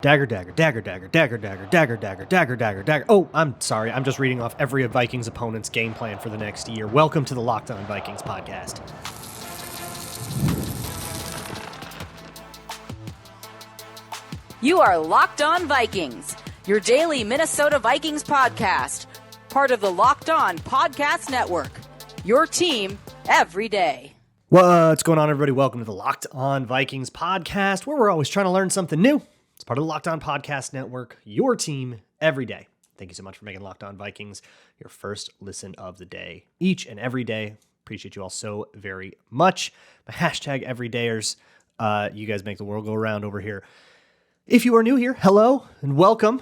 Dagger, dagger, dagger, dagger, dagger, dagger, dagger, dagger, dagger, dagger, dagger. Oh, I'm sorry. I'm just reading off every Vikings opponent's game plan for the next year. Welcome to the Locked On Vikings podcast. You are Locked On Vikings, your daily Minnesota Vikings podcast, part of the Locked On Podcast Network, your team every day. What's going on, everybody? Welcome to the Locked On Vikings podcast, where we're always trying to learn something new. It's part of the Locked On Podcast Network, your team every day. Thank you so much for making Locked On Vikings your first listen of the day, each and every day. Appreciate you all so very much. My hashtag everydayers. You guys make the world go around over here. If you are new here, hello and welcome.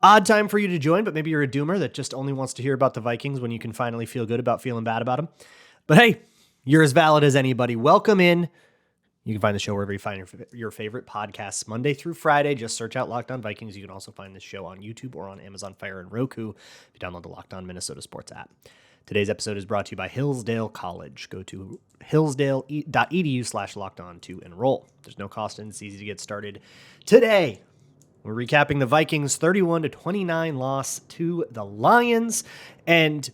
Odd time for you to join, but maybe you're a doomer that just only wants to hear about the Vikings when you can finally feel good about feeling bad about them. But hey, you're as valid as anybody. Welcome in. You can find the show wherever you find your favorite podcasts, Monday through Friday. Just search out Locked On Vikings. You can also find this show on YouTube or on Amazon Fire and Roku if you download the Locked On Minnesota Sports app. Today's episode is brought to you by Hillsdale College. Go to hillsdale.edu/lockedon to enroll. There's no cost and it's easy to get started. Today, we're recapping the Vikings' 31-29 loss to the Lions. And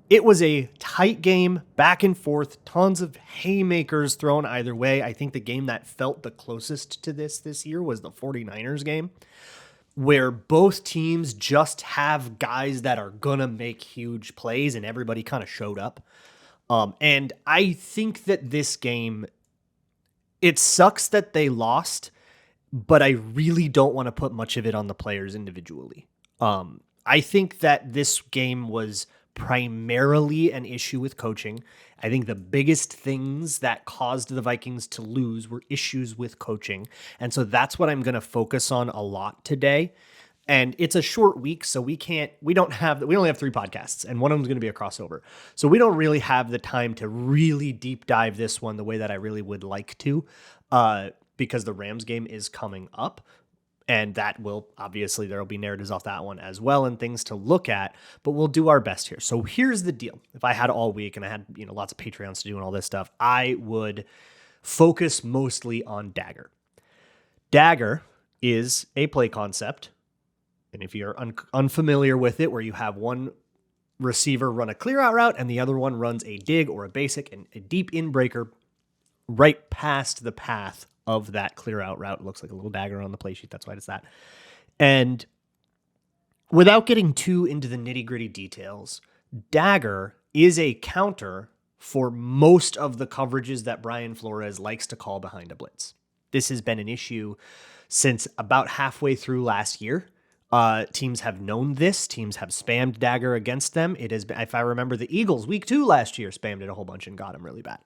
it was a tight game, back and forth, tons of haymakers thrown either way. I think the game that felt the closest to this year was the 49ers game, where both teams just have guys that are going to make huge plays, and everybody kind of showed up. And I think that this game, it sucks that they lost, but I really don't want to put much of it on the players individually. I think that this game was primarily an issue with coaching. I think the biggest things that caused the Vikings to lose were issues with coaching. And so that's what I'm going to focus on a lot today. And it's a short week, so we only have 3 podcasts, and one of them is going to be a crossover. So we don't really have the time to really deep dive this one the way that I really would like to, because the Rams game is coming up. And that will, obviously, there will be narratives off that one as well and things to look at, but we'll do our best here. So here's the deal. If I had all week and I had, lots of Patreons to do and all this stuff, I would focus mostly on Dagger. Dagger is a play concept. And if you're unfamiliar with it, where you have one receiver run a clear out route and the other one runs a dig or a basic and a deep in breaker right past the path of that clear out route. It looks like a little dagger on the play sheet. That's why it's that. And without getting too into the nitty gritty details, Dagger is a counter for most of the coverages that Brian Flores likes to call behind a blitz. This has been an issue since about halfway through last year. Teams have known this. Teams have spammed Dagger against them. It has been, if I remember, the Eagles week 2 last year spammed it a whole bunch and got him really bad.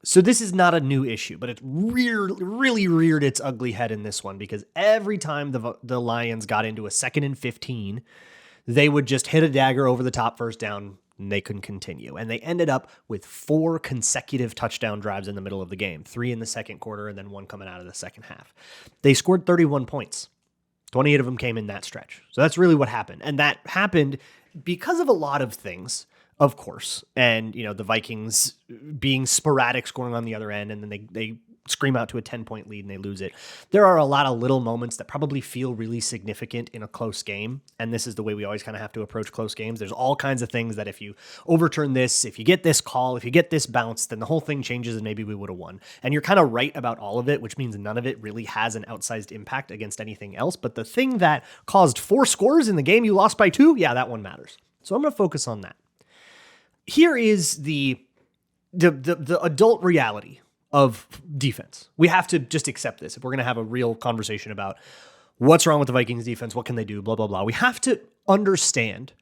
So this is not a new issue, but it really reared its ugly head in this one, because every time the Lions got into a 2nd and 15, they would just hit a Dagger over the top first down, and they couldn't continue. And they ended up with 4 consecutive touchdown drives in the middle of the game, 3 in the second quarter, and then 1 coming out of the second half. They scored 31 points. 28 of them came in that stretch. So that's really what happened. And that happened because of a lot of things, of course. And, the Vikings being sporadic, scoring on the other end, and then they scream out to a 10-point lead and they lose it. There are a lot of little moments that probably feel really significant in a close game. And this is the way we always kind of have to approach close games. There's all kinds of things that if you overturn this, if you get this call, if you get this bounce, then the whole thing changes and maybe we would have won. And you're kind of right about all of it, which means none of it really has an outsized impact against anything else. But the thing that caused 4 scores in the game you lost by 2, yeah, that one matters. So I'm going to focus on that. Here is the adult reality of defense. We have to just accept this. If we're going to have a real conversation about what's wrong with the Vikings defense, what can they do, blah, blah, blah, we have to understand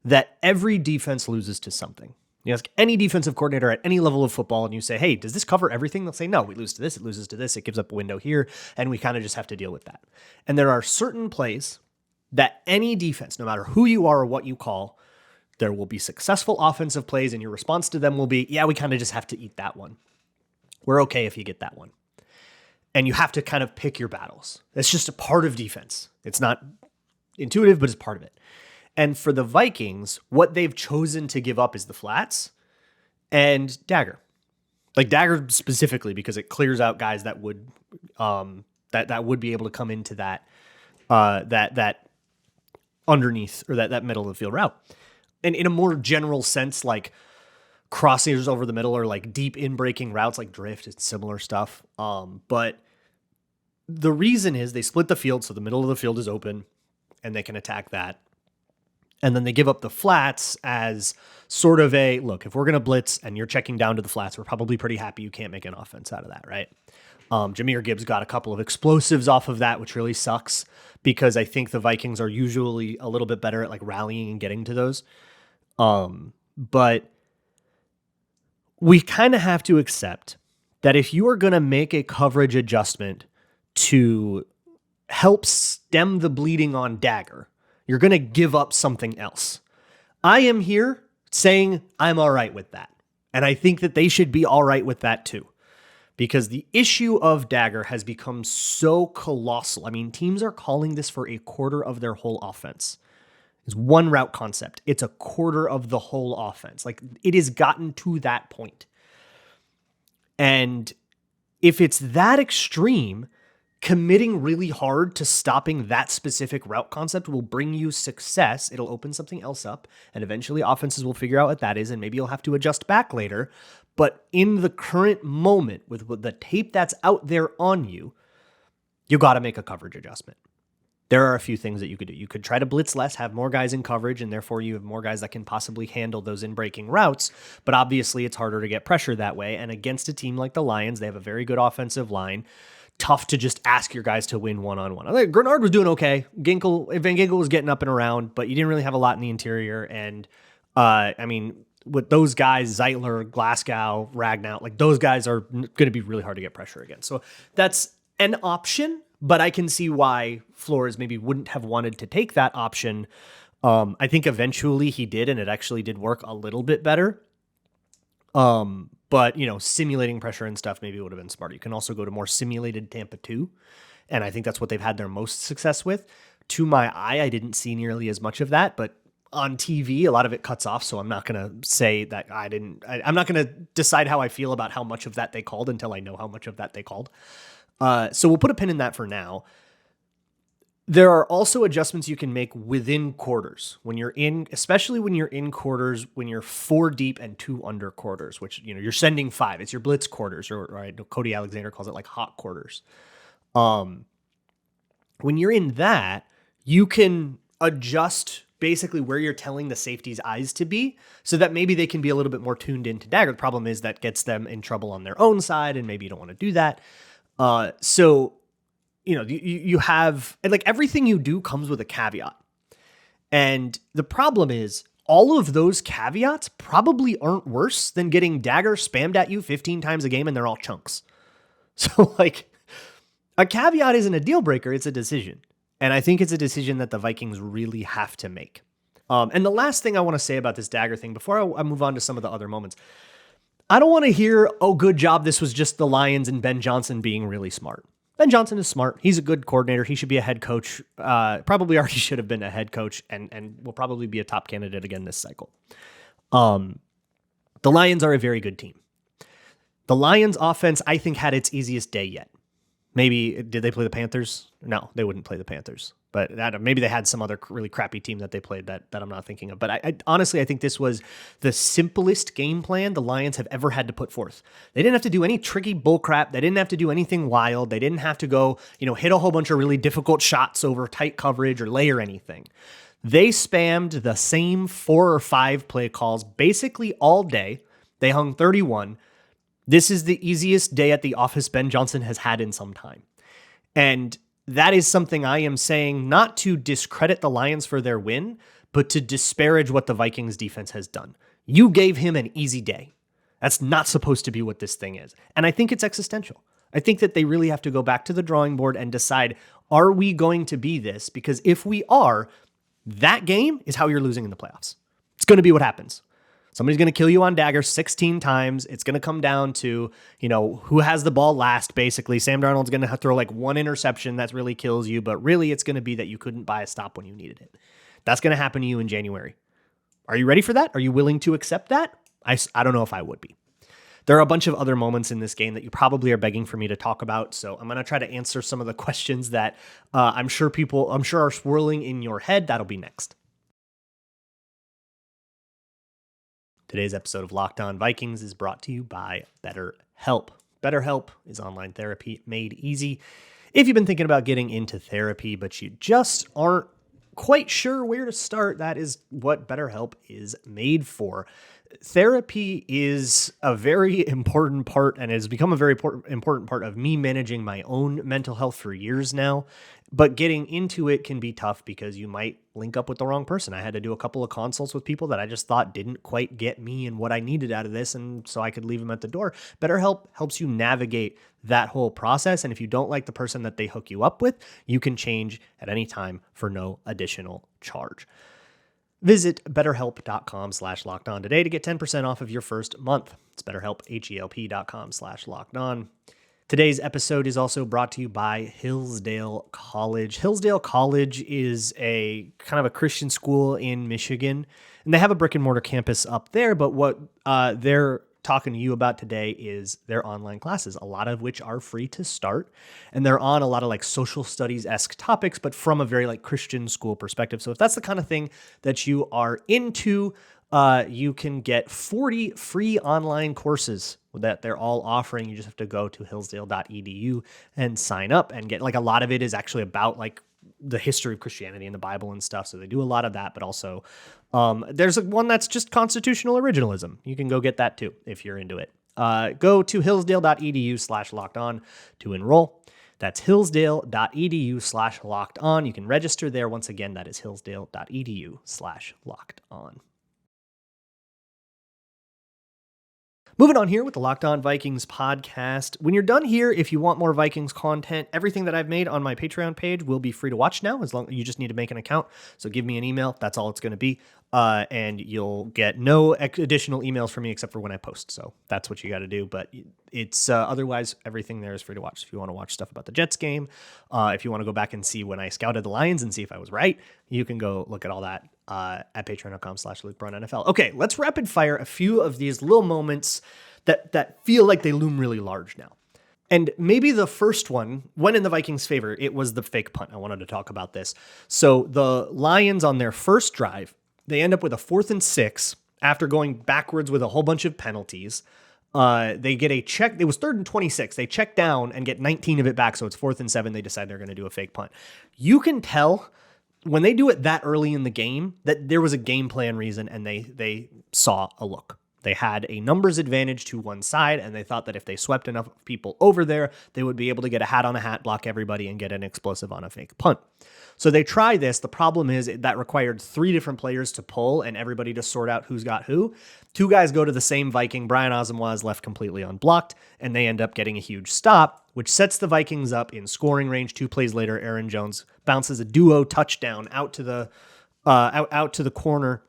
that every defense loses to something. You ask any defensive coordinator at any level of football and you say, hey, does this cover everything? They'll say, no, we lose to this, it loses to this, it gives up a window here, and we kind of just have to deal with that. And there are certain plays that any defense, no matter who you are or what you call, there will be successful offensive plays and your response to them will be, yeah, we kind of just have to eat that one. We're okay if you get that one. And you have to kind of pick your battles. It's just a part of defense. It's not intuitive, but it's part of it. And for the Vikings, what they've chosen to give up is the flats and Dagger. Like Dagger specifically, because it clears out guys that would that would be able to come into that that underneath or that middle of the field route. And in a more general sense, like crossers over the middle or like deep in breaking routes like drift, it's similar stuff. But the reason is they split the field so the middle of the field is open and they can attack that. And then they give up the flats as sort of a, look, if we're going to blitz and you're checking down to the flats, we're probably pretty happy you can't make an offense out of that, right? Jahmyr Gibbs got a couple of explosives off of that, which really sucks because I think the Vikings are usually a little bit better at like rallying and getting to those. But we kind of have to accept that if you are going to make a coverage adjustment to help stem the bleeding on Dagger, you're going to give up something else. I am here saying I'm all right with that. And I think that they should be all right with that too. Because the issue of Dagger has become so colossal. I mean, teams are calling this for a quarter of their whole offense. It's one route concept. It's a quarter of the whole offense. Like, it has gotten to that point. And if it's that extreme, committing really hard to stopping that specific route concept will bring you success. It'll open something else up, and eventually offenses will figure out what that is, and maybe you'll have to adjust back later. But in the current moment, with the tape that's out there on you, you got to make a coverage adjustment. There are a few things that you could do. You could try to blitz less, have more guys in coverage, and therefore you have more guys that can possibly handle those in-breaking routes. But obviously it's harder to get pressure that way. And against a team like the Lions, they have a very good offensive line. Tough to just ask your guys to win one-on-one. I think Grenard was doing okay. Van Ginkel was getting up and around, but you didn't really have a lot in the interior. And I mean, with those guys, Zeitler, Glasgow, Ragnow, like those guys are going to be really hard to get pressure against. So that's an option, but I can see why Flores maybe wouldn't have wanted to take that option. I think eventually he did, and it actually did work a little bit better. But, you know, simulating pressure and stuff maybe would have been smarter. You can also go to more simulated Tampa 2, and I think that's what they've had their most success with. To my eye, I didn't see nearly as much of that, but on TV, a lot of it cuts off, so I'm not going to say that I'm not going to decide how I feel about how much of that they called until I know how much of that they called. So we'll put a pin in that for now. There are also adjustments you can make within quarters when you're in, especially when you're in quarters, when you're 4 deep and 2 under quarters, which, you know, you're sending 5. It's your blitz quarters, or I know Cody Alexander calls it like hot quarters. When you're in that, you can adjust basically where you're telling the safety's eyes to be so that maybe they can be a little bit more tuned into Dagger. The problem is that gets them in trouble on their own side, and maybe you don't want to do that. So, you know, you have, and like everything you do comes with a caveat. And the problem is all of those caveats probably aren't worse than getting Dagger spammed at you 15 times a game and they're all chunks. So like a caveat isn't a deal breaker. It's a decision. And I think it's a decision that the Vikings really have to make. And the last thing I want to say about this Dagger thing before I move on to some of the other moments, I don't want to hear, oh, good job, this was just the Lions and Ben Johnson being really smart. Ben Johnson is smart. He's a good coordinator. He should be a head coach. Probably already should have been a head coach and will probably be a top candidate again this cycle. The Lions are a very good team. The Lions offense, I think, had its easiest day yet. Maybe, did they play the Panthers? No, they wouldn't play the Panthers. But maybe they had some other really crappy team that they played that I'm not thinking of. But I honestly, I think this was the simplest game plan the Lions have ever had to put forth. They didn't have to do any tricky bullcrap. They didn't have to do anything wild. They didn't have to go, you know, hit a whole bunch of really difficult shots over tight coverage or layer anything. They spammed the same 4 or 5 play calls basically all day. They hung 31. This is the easiest day at the office Ben Johnson has had in some time. And that is something I am saying not to discredit the Lions for their win, but to disparage what the Vikings defense has done. You gave him an easy day. That's not supposed to be what this thing is. And I think it's existential. I think that they really have to go back to the drawing board and decide, are we going to be this? Because if we are, that game is how you're losing in the playoffs. It's going to be what happens. Somebody's going to kill you on Dagger 16 times. It's going to come down to, you know, who has the ball last, basically. Sam Darnold's going to throw like 1 interception that really kills you, but really it's going to be that you couldn't buy a stop when you needed it. That's going to happen to you in January. Are you ready for that? Are you willing to accept that? I don't know if I would be. There are a bunch of other moments in this game that you probably are begging for me to talk about. So I'm going to try to answer some of the questions that I'm sure are swirling in your head. That'll be next. Today's episode of Locked On Vikings is brought to you by BetterHelp. BetterHelp is online therapy made easy. If you've been thinking about getting into therapy, but you just aren't quite sure where to start, that is what BetterHelp is made for. Therapy is a very important part and has become a very important part of me managing my own mental health for years now. But getting into it can be tough because you might link up with the wrong person. I had to do a couple of consults with people that I just thought didn't quite get me and what I needed out of this, and so I could leave them at the door. BetterHelp helps you navigate that whole process, and if you don't like the person that they hook you up with, you can change at any time for no additional charge. Visit betterhelp.com/lockedon today to get 10% off of your first month. It's BetterHelp, HELP.com/lockedon. Today's episode is also brought to you by Hillsdale College. Hillsdale College is a kind of a Christian school in Michigan, and they have a brick and mortar campus up there, but what they're talking to you about today is their online classes, a lot of which are free to start. And they're on a lot of like social studies-esque topics, but from a very like Christian school perspective. So if that's the kind of thing that you are into, you can get 40 free online courses that they're all offering. You just have to go to hillsdale.edu and sign up and get, like, a lot of it is actually about like the history of Christianity and the Bible and stuff. So they do a lot of that, but also there's one that's just constitutional originalism. You can go get that too if you're into it. Go to hillsdale.edu/lockedon to enroll. That's hillsdale.edu/lockedon. You can register there. Once again, that is hillsdale.edu/lockedon. Moving on here with the Locked On Vikings podcast. When you're done here, if you want more Vikings content, everything that I've made on my Patreon page will be free to watch now, as long as you just need to make an account. So give me an email. That's all it's going to be. And you'll get no additional emails from me except for when I post. So that's what you got to do. But it's otherwise, everything there is free to watch. If you want to watch stuff about the Jets game, if you want to go back and see when I scouted the Lions and see if I was right, you can go look at all that at patreon.com/LukeBraunNFL. Okay, let's rapid fire a few of these little moments that feel like they loom really large now. And maybe the first one, when in the Vikings' favor, it was the fake punt. I wanted to talk about this. So the Lions on their first drive, they end up with a 4th and 6 after going backwards with a whole bunch of penalties. They get a check. It was 3rd and 26. They check down and get 19 of it back. So it's 4th and 7. They decide they're going to do a fake punt. You can tell when they do it that early in the game that there was a game plan reason, and they saw a look. They had a numbers advantage to one side, and they thought that if they swept enough people over there, they would be able to get a hat on a hat, block everybody, and get an explosive on a fake punt. So they try this. The problem is that required 3 different players to pull and everybody to sort out who's got who. 2 guys go to the same Viking. Brian Asamoah is left completely unblocked, and they end up getting a huge stop, which sets the Vikings up in scoring range. 2 plays later, Aaron Jones bounces a duo touchdown out to the corner,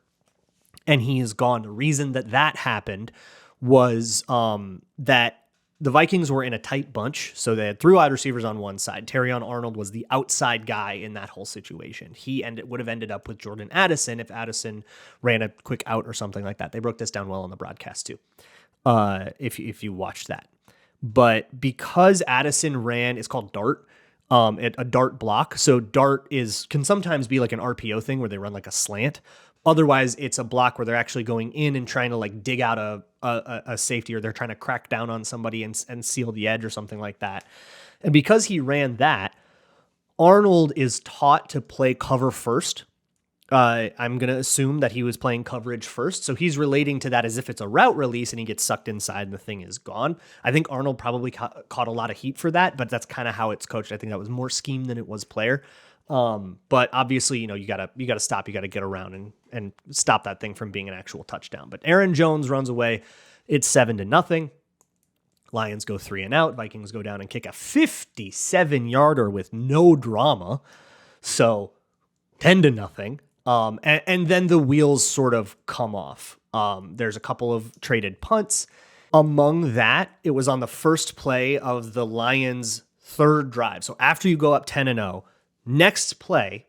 and he is gone. The reason that happened was that the Vikings were in a tight bunch, so they had 3 wide receivers on one side. Terrion Arnold was the outside guy in that whole situation. He would have ended up with Jordan Addison if Addison ran a quick out or something like that. They broke this down well on the broadcast too, if you watched that. But because Addison ran, it's called dart, a dart block. So dart can sometimes be like an RPO thing where they run like a slant. Otherwise, it's a block where they're actually going in and trying to like dig out a safety, or they're trying to crack down on somebody and seal the edge or something like that. And because he ran that, Arnold is taught to play cover first. I'm going to assume that he was playing coverage first. So he's relating to that as if it's a route release and he gets sucked inside and the thing is gone. I think Arnold probably caught a lot of heat for that, but that's kind of how it's coached. I think that was more scheme than it was player. But obviously, you gotta stop, you gotta get around and stop that thing from being an actual touchdown. But Aaron Jones runs away. It's 7-0. Lions go 3 and out. Vikings go down and kick a 57-yarder with no drama. So 10-0. And then the wheels sort of come off. There's a couple of traded punts. Among that, it was on the first play of the Lions' 3rd drive. So after you go up 10-0, next play,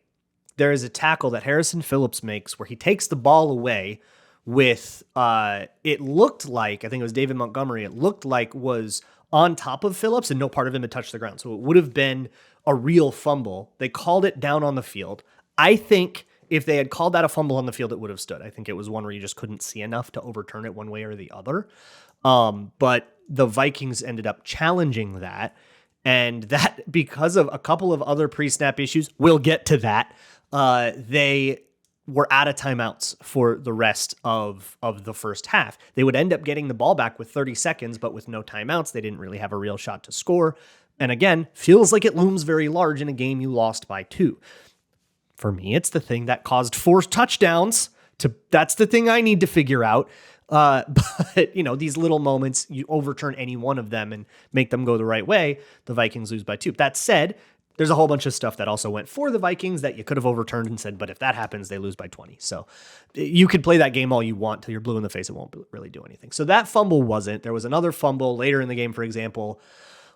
there is a tackle that Harrison Phillips makes where he takes the ball away with, it looked like, I think it was David Montgomery, it looked like was on top of Phillips and no part of him had touched the ground. So it would have been a real fumble. They called it down on the field. I think if they had called that a fumble on the field, it would have stood. I think it was one where you just couldn't see enough to overturn it one way or the other. But the Vikings ended up challenging that. And that, because of a couple of other pre-snap issues, we'll get to that, they were out of timeouts for the rest of the first half. They would end up getting the ball back with 30 seconds, but with no timeouts, they didn't really have a real shot to score. And again, feels like it looms very large in a game you lost by 2. For me, it's the thing that caused 4 touchdowns. That's the thing I need to figure out. But, these little moments, you overturn any one of them and make them go the right way, the Vikings lose by 2. That said, there's a whole bunch of stuff that also went for the Vikings that you could have overturned and said, but if that happens, they lose by 20. So you could play that game all you want till you're blue in the face. It won't really do anything. So that fumble wasn't. There was another fumble later in the game, for example,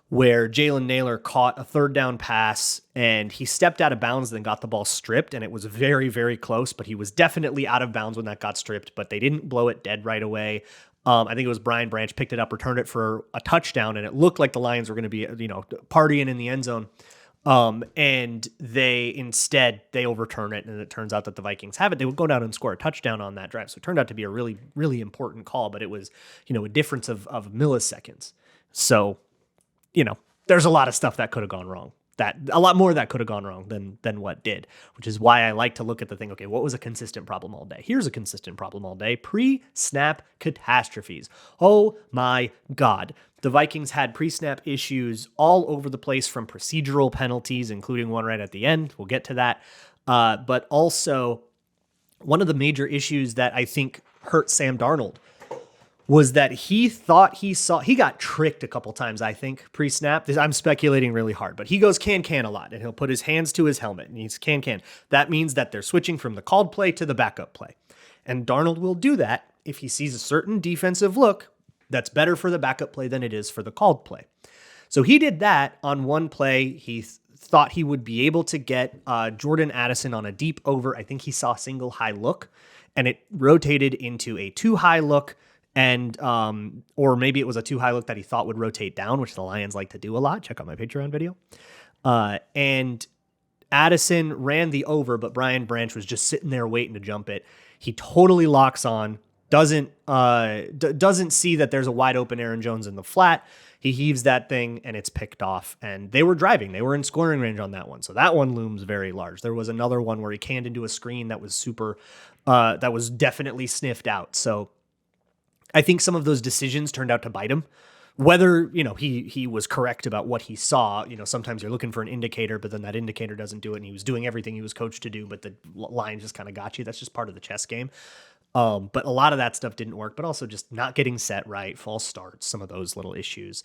where Jalen Naylor caught a 3rd down pass and he stepped out of bounds and then got the ball stripped. And it was very, very close, but he was definitely out of bounds when that got stripped, but they didn't blow it dead right away. I think it was Brian Branch picked it up, returned it for a touchdown, and it looked like the Lions were going to be, partying in the end zone. And they overturn it, and it turns out that the Vikings have it. They would go down and score a touchdown on that drive. So it turned out to be a really, really important call, but it was, a difference of milliseconds. So, there's a lot of stuff that could have gone wrong. A lot more that could have gone wrong than what did, which is why I like to look at the thing. Okay, what was a consistent problem all day? Here's a consistent problem all day. Pre-snap catastrophes. Oh my God. The Vikings had pre-snap issues all over the place, from procedural penalties, including one right at the end. We'll get to that. But also, one of the major issues that I think hurt Sam Darnold was that he thought he got tricked a couple times, I think, pre-snap. I'm speculating really hard, but he goes can a lot, and he'll put his hands to his helmet, and he's can. That means that they're switching from the called play to the backup play. And Darnold will do that if he sees a certain defensive look that's better for the backup play than it is for the called play. So he did that on one play. He thought he would be able to get Jordan Addison on a deep over. I think he saw a single high look, and it rotated into a 2 high look. And, or maybe it was a 2 high look that he thought would rotate down, which the Lions like to do a lot. Check out my Patreon video. And Addison ran the over, but Brian Branch was just sitting there waiting to jump it. He totally locks on, doesn't see that there's a wide open Aaron Jones in the flat. He heaves that thing and it's picked off, and they were driving. They were in scoring range on that one. So that one looms very large. There was another one where he canned into a screen that was that was definitely sniffed out. So I think some of those decisions turned out to bite him. Whether, he was correct about what he saw, sometimes you're looking for an indicator, but then that indicator doesn't do it. And he was doing everything he was coached to do, but the line just kind of got you. That's just part of the chess game. But a lot of that stuff didn't work, but also just not getting set right, false starts, some of those little issues,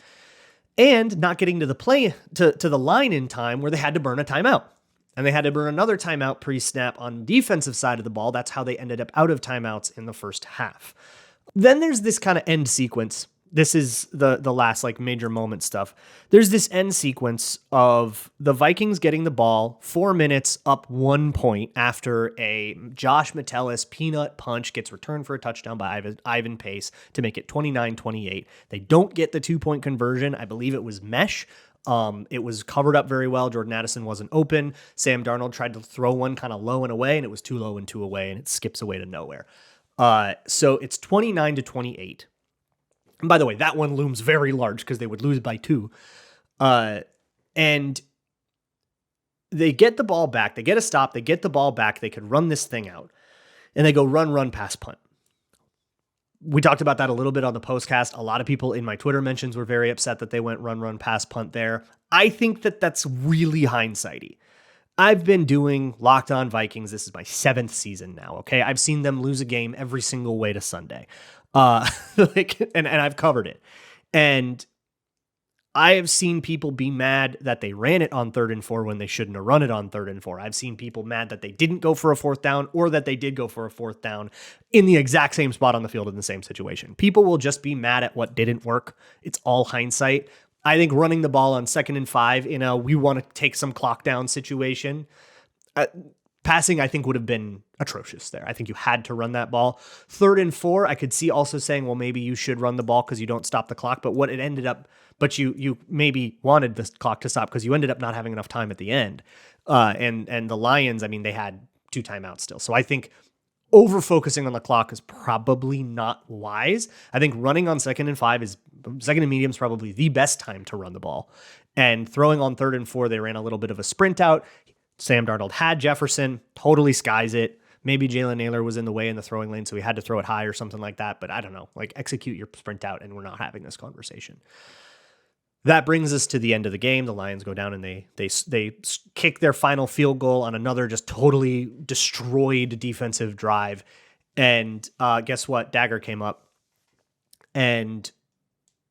and not getting to the play to the line in time where they had to burn a timeout. And they had to burn another timeout pre-snap on the defensive side of the ball. That's how they ended up out of timeouts in the first half. Then there's this kind of end sequence. This is the last major moment stuff. There's this end sequence of the Vikings getting the ball 4 minutes up 1 point after a Josh Metellus peanut punch gets returned for a touchdown by Ivan Pace to make it 29-28. They don't get the 2-point conversion. I believe it was mesh. It was covered up very well. Jordan Addison wasn't open. Sam Darnold tried to throw one kind of low and away, and it was too low and too away, and it skips away to nowhere. So it's 29-28. And by the way, that one looms very large because they would lose by 2. And they get the ball back. They get a stop. They get the ball back. They could run this thing out. And they go run, pass, punt. We talked about that a little bit on the postcast. A lot of people in my Twitter mentions were very upset that they went run, pass, punt there. I think that that's really hindsighty. I've been doing Locked On Vikings. This is my 7th season now, okay? I've seen them lose a game every single way to Sunday. And I've covered it. And I have seen people be mad that they ran it on 3rd and 4 when they shouldn't have run it on 3rd and 4. I've seen people mad that they didn't go for a 4th down, or that they did go for a 4th down in the exact same spot on the field in the same situation. People will just be mad at what didn't work. It's all hindsight. I think running the ball on 2nd and 5 in a we want to take some clock down situation, Passing, I think, would have been atrocious there. I think you had to run that ball. 3rd and 4, I could see also saying, well, maybe you should run the ball because you don't stop the clock. But what it ended up, but you maybe wanted the clock to stop because you ended up not having enough time at the end. And the Lions, I mean, they had 2 timeouts still. So I think over focusing on the clock is probably not wise. I think running on 2nd and 5 is 2nd and medium is probably the best time to run the ball. And throwing on 3rd and 4, they ran a little bit of a sprint out. Sam Darnold had Jefferson, totally skies it. Maybe Jalen Naylor was in the way in the throwing lane, so he had to throw it high or something like that. But I don't know, like execute your sprint out, and we're not having this conversation. That brings us to the end of the game. The Lions go down and they kick their final field goal on another just totally destroyed defensive drive. And guess what? Dagger came up, and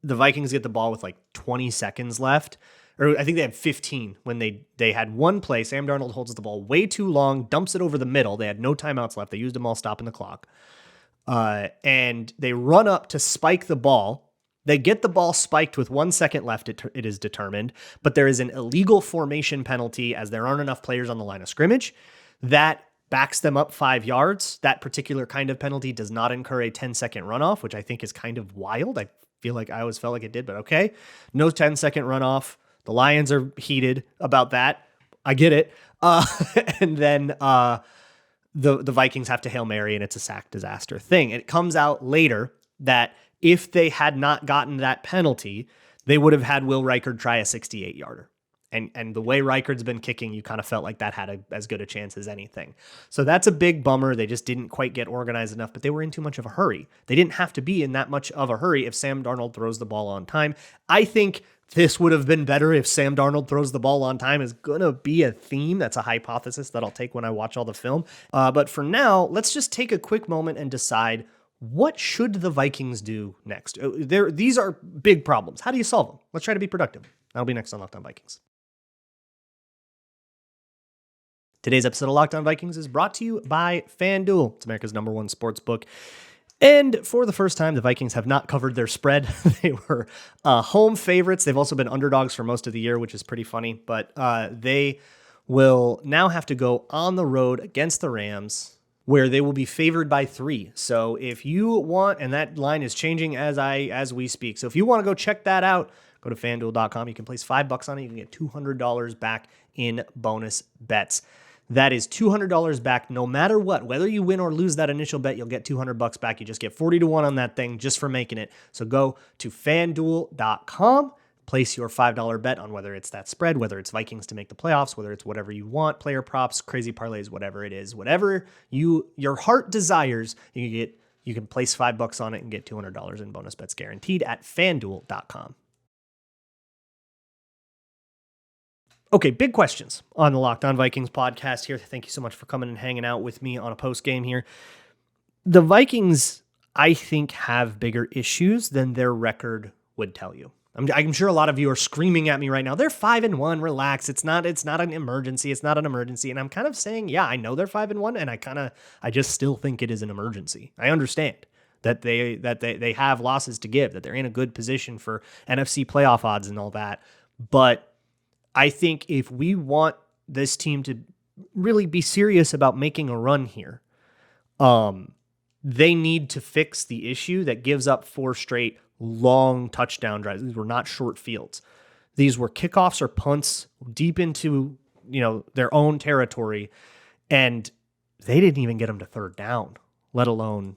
the Vikings get the ball with like 20 seconds left. Or I think they had 15 when they had one play. Sam Darnold holds the ball way too long, dumps it over the middle. They had no timeouts left. They used them all stopping the clock. And they run up to spike the ball. They get the ball spiked with 1 second left, it is determined. But there is an illegal formation penalty as there aren't enough players on the line of scrimmage. That backs them up 5 yards. That particular kind of penalty does not incur a 10-second runoff, which I think is kind of wild. I feel like I always felt like it did, but okay. No 10-second runoff. The Lions are heated about that. I get it. And then the Vikings have to Hail Mary, and it's a sack disaster thing. And it comes out later that if they had not gotten that penalty, they would have had Will Reichard try a 68-yarder. And the way Reichard's been kicking, you kind of felt like that had as good a chance as anything. So that's a big bummer. They just didn't quite get organized enough, but they were in too much of a hurry. They didn't have to be in that much of a hurry if Sam Darnold throws the ball on time. I think this would have been better if Sam Darnold throws the ball on time is going to be a theme. That's a hypothesis that I'll take when I watch all the film. But for now, let's just take a quick moment and decide, what should the Vikings do next? These are big problems. How do you solve them? Let's try to be productive. That'll be next on Locked On Vikings. Today's episode of Locked On Vikings is brought to you by FanDuel. It's America's #1 sports book. And for the first time, the Vikings have not covered their spread. They were home favorites. They've also been underdogs for most of the year, which is pretty funny. But they will now have to go on the road against the Rams, where they will be favored by 3. So if you want, and that line is changing as we speak. So if you want to go check that out, go to FanDuel.com. You can place $5 on it. You can get $200 back in bonus bets. That is $200 back no matter what. Whether you win or lose that initial bet, you'll get $200 back. You just get 40-1 on that thing just for making it. So go to FanDuel.com, place your $5 bet on whether it's that spread, whether it's Vikings to make the playoffs, whether it's whatever you want, player props, crazy parlays, whatever it is. Whatever your heart desires, you can place $5 on it and get $200 in bonus bets guaranteed at FanDuel.com. Okay, big questions on the Locked On Vikings podcast here. Thank you so much for coming and hanging out with me on a post game here. The Vikings, I think, have bigger issues than their record would tell you. I'm sure a lot of you are screaming at me right now. They're 5-1. Relax. It's not an emergency. It's not an emergency. And I'm kind of saying, yeah, I know they're 5-1, and I just still think it is an emergency. I understand that they have losses to give, that they're in a good position for NFC playoff odds and all that, but I think if we want this team to really be serious about making a run here, they need to fix the issue that gives up 4 straight long touchdown drives. These were not short fields. These were kickoffs or punts deep into their own territory, and they didn't even get them to 3rd down, let alone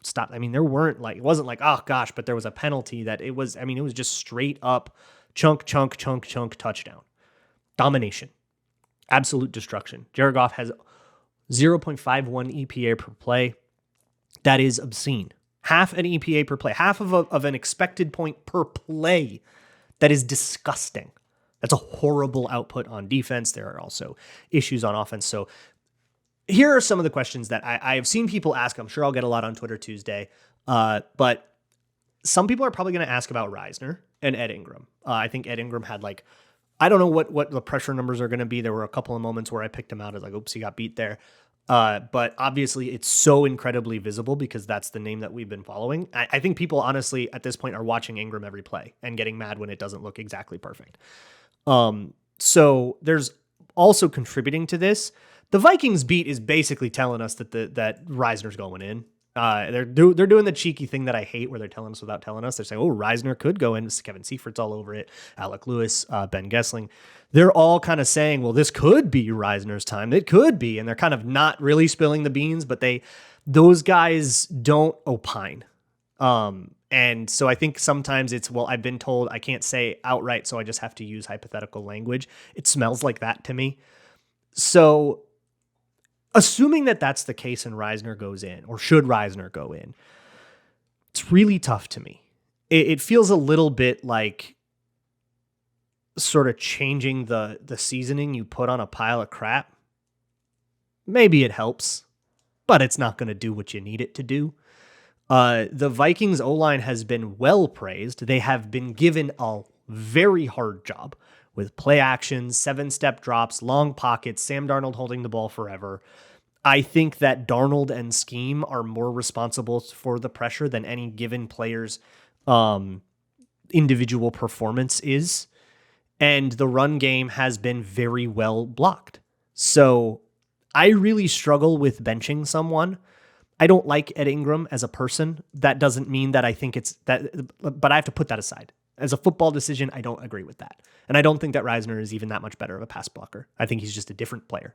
stop. I mean, it wasn't like, oh gosh, but there was a penalty that it was just straight up chunk touchdown. Domination. Absolute destruction. Jared Goff has 0.51 EPA per play. That is obscene. Half an EPA per play. Half of an expected point per play. That is disgusting. That's a horrible output on defense. There are also issues on offense. So here are some of the questions that I have seen people ask. I'm sure I'll get a lot on Twitter Tuesday. But some people are probably going to ask about Reisner and Ed Ingram. I think Ed Ingram had I don't know what the pressure numbers are going to be. There were a couple of moments where I picked him out as oops, he got beat there. But obviously it's so incredibly visible because that's the name that we've been following. I think people honestly at this point are watching Ingram every play and getting mad when it doesn't look exactly perfect. So there's also contributing to this The Vikings beat is basically telling us that Reisner's going in. They're doing the cheeky thing that I hate, where they're telling us without telling us. They're saying, "Oh, Reisner could go in." Kevin Seifert's all over it. Alec Lewis, Ben Gessling. They're all kind of saying, "Well, this could be Reisner's time. It could be," and they're kind of not really spilling the beans, but those guys don't opine. And so I think sometimes it's, well, I've been told I can't say outright, so I just have to use hypothetical language. It smells like that to me. So assuming that that's the case and Reisner goes in, or should Reisner go in, it's really tough to me. It feels a little bit like sort of changing the seasoning you put on a pile of crap. Maybe it helps, but it's not going to do what you need it to do. The Vikings O-line has been well praised. They have been given a very hard job with play actions, 7-step drops, long pockets, Sam Darnold holding the ball forever. I think that Darnold and scheme are more responsible for the pressure than any given player's individual performance is. And the run game has been very well blocked. So I really struggle with benching someone. I don't like Ed Ingram as a person. That doesn't mean that I think it's that, but I have to put that aside. As a football decision, I don't agree with that. And I don't think that Reisner is even that much better of a pass blocker. I think he's just a different player.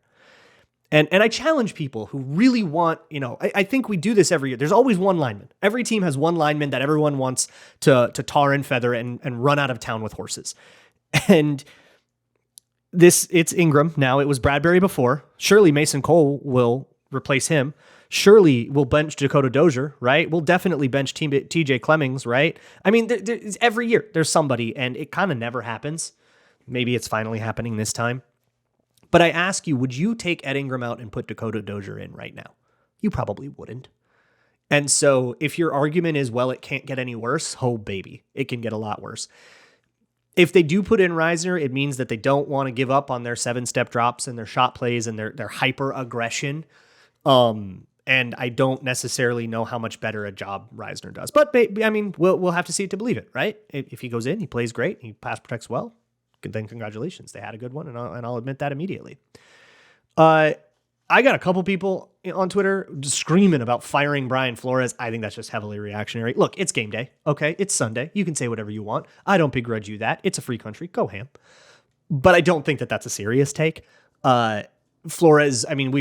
And I challenge people who really want, I think we do this every year. There's always one lineman. Every team has one lineman that everyone wants to tar and feather and run out of town with horses. And it's Ingram. Now it was Bradbury before. Surely Mason Cole will replace him. Surely we'll bench Dakota Dozier, right? We'll definitely bench TJ Clemmings, right? I mean, every year there's somebody, and it kind of never happens. Maybe it's finally happening this time. But I ask you, would you take Ed Ingram out and put Dakota Dozier in right now? You probably wouldn't. And so if your argument is, well, it can't get any worse, oh baby, it can get a lot worse. If they do put in Reisner, it means that they don't want to give up on their 7-step drops and their shot plays and their hyper aggression. And I don't necessarily know how much better a job Reisner does. But, I mean, we'll have to see it to believe it, right? If he goes in, he plays great, he pass protects well, then congratulations. They had a good one, and I'll admit that immediately. I got a couple people on Twitter just screaming about firing Brian Flores. I think that's just heavily reactionary. Look, it's game day, okay? It's Sunday. You can say whatever you want. I don't begrudge you that. It's a free country. Go ham. But I don't think that that's a serious take. Flores, I mean,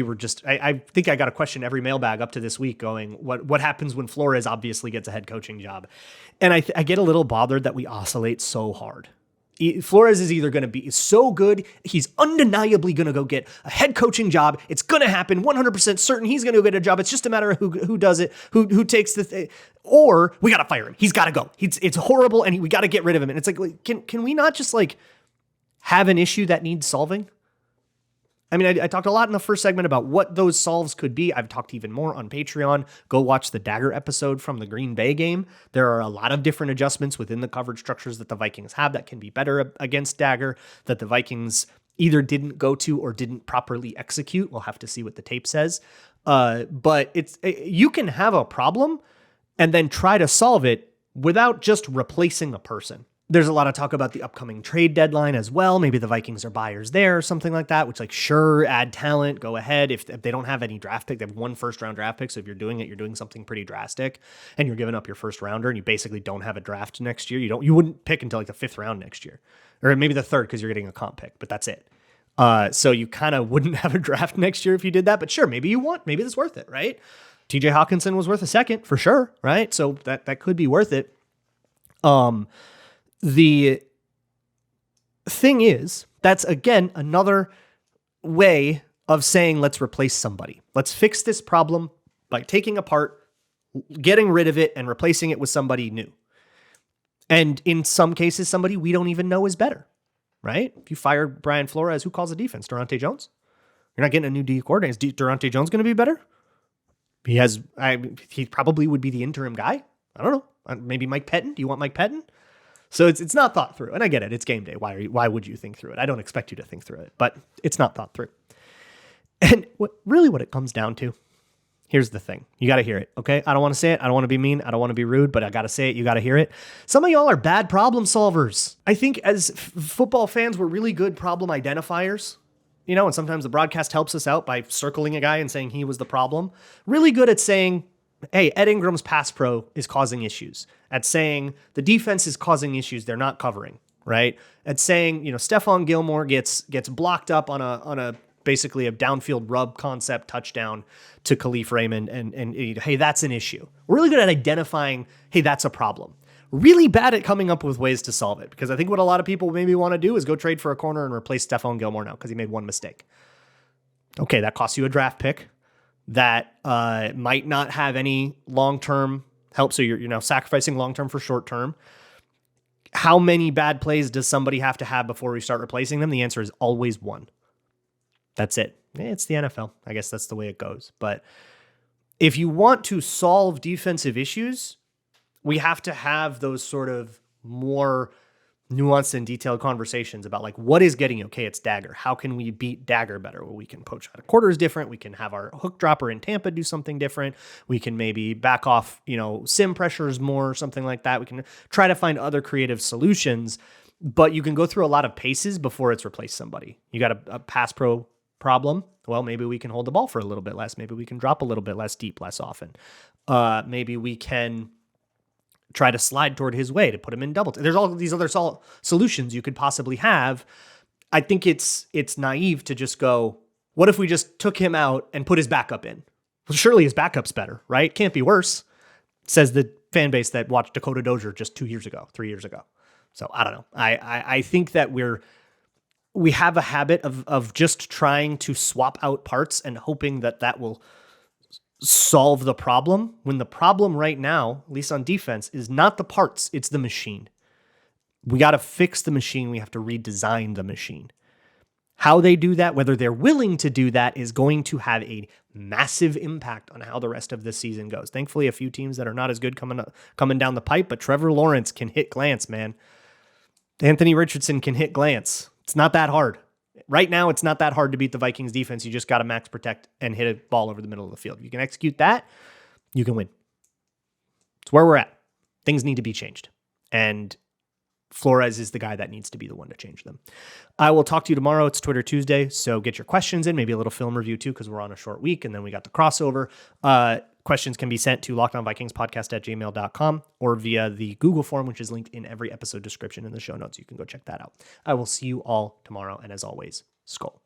I think I got a question every mailbag up to this week going, what happens when Flores obviously gets a head coaching job? And I get a little bothered that we oscillate so hard. Flores is either going to be so good, he's undeniably going to go get a head coaching job. It's going to happen, 100% certain he's going to go get a job. It's just a matter of who does it, who takes the thing. Or we got to fire him. He's got to go. It's horrible, and we got to get rid of him. And it's like, can we not just have an issue that needs solving? I mean, I talked a lot in the first segment about what those solves could be. I've talked even more on Patreon. Go watch the Dagger episode from the Green Bay game. There are a lot of different adjustments within the coverage structures that the Vikings have that can be better against Dagger, that the Vikings either didn't go to or didn't properly execute. We'll have to see what the tape says. But you can have a problem and then try to solve it without just replacing a person. There's a lot of talk about the upcoming trade deadline as well. Maybe the Vikings are buyers there or something like that, which sure, add talent, go ahead. If they don't have any draft pick, they have one first-round draft pick. So if you're doing it, you're doing something pretty drastic and you're giving up your first rounder and you basically don't have a draft next year. You wouldn't pick until the 5th round next year, or maybe the 3rd because you're getting a comp pick, but that's it. So you kind of wouldn't have a draft next year if you did that, but sure, maybe that's worth it, right? TJ Hawkinson was worth a second for sure, right? So that could be worth it. The thing is, that's again another way of saying, let's replace somebody. Let's fix this problem by taking apart, getting rid of it, and replacing it with somebody new. And in some cases, somebody we don't even know is better, right? If you fire Brian Flores, who calls the defense? Durante Jones? You're not getting a new D coordinator. Is Durante Jones going to be better? He probably would be the interim guy. I don't know. Maybe Mike Pettin. Do you want Mike Pettin? So it's not thought through. And I get it. It's game day. Why would you think through it? I don't expect you to think through it, but it's not thought through. And what it comes down to, here's the thing. You got to hear it, okay? I don't want to say it. I don't want to be mean. I don't want to be rude, but I got to say it. You got to hear it. Some of y'all are bad problem solvers. I think as football fans, we're really good problem identifiers. and sometimes the broadcast helps us out by circling a guy and saying he was the problem. Really good at saying, hey, Ed Ingram's pass pro is causing issues. At saying the defense is causing issues they're not covering, right? At saying, Stephon Gilmore gets blocked up on a basically a downfield rub concept touchdown to Khalif Raymond, and hey, that's an issue. We're really good at identifying, hey, that's a problem. Really bad at coming up with ways to solve it, because I think what a lot of people maybe want to do is go trade for a corner and replace Stephon Gilmore now because he made one mistake. Okay, that costs you a draft pick that might not have any long-term help, so you're now sacrificing long-term for short-term. How many bad plays does somebody have to have before we start replacing them? The answer is always one. That's it. It's the NFL. I guess that's the way it goes. But if you want to solve defensive issues, we have to have those sort of more nuanced and detailed conversations about like, what is getting you? Okay, it's Dagger. How can we beat Dagger better? Well, we can poach out of quarters different. We can have our hook dropper in Tampa do something different. We can maybe back off, sim pressures more, something like that. We can try to find other creative solutions, but you can go through a lot of paces before it's replaced somebody. You got a pass pro problem. Well, maybe we can hold the ball for a little bit less. Maybe we can drop a little bit less deep, less often. Maybe we can try to slide toward his way to put him in double. There's all these other solutions you could possibly have. I think it's naive to just go, what if we just took him out and put his backup in? Well, surely his backup's better, right? Can't be worse, says the fan base that watched Dakota Dozier just 3 years ago. So I don't know. I think that we have a habit of just trying to swap out parts and hoping that will solve the problem, when the problem right now, at least on defense, is not the parts, it's the machine. We got to fix the machine. We have to redesign the machine. How they do that, whether they're willing to do that, is going to have a massive impact on how the rest of the season goes. Thankfully, a few teams that are not as good coming down the pipe, but Trevor Lawrence can hit glance, man. Anthony Richardson can hit glance. It's not that hard. Right now, it's not that hard to beat the Vikings defense. You just got to max protect and hit a ball over the middle of the field. If you can execute that, you can win. It's where we're at. Things need to be changed. And Flores is the guy that needs to be the one to change them. I will talk to you tomorrow. It's Twitter Tuesday, so get your questions in, maybe a little film review too, because we're on a short week, and then we got the crossover. Questions can be sent to lockedonvikingspodcast@gmail.com or via the Google form, which is linked in every episode description in the show notes. You can go check that out. I will see you all tomorrow, and as always, Skol.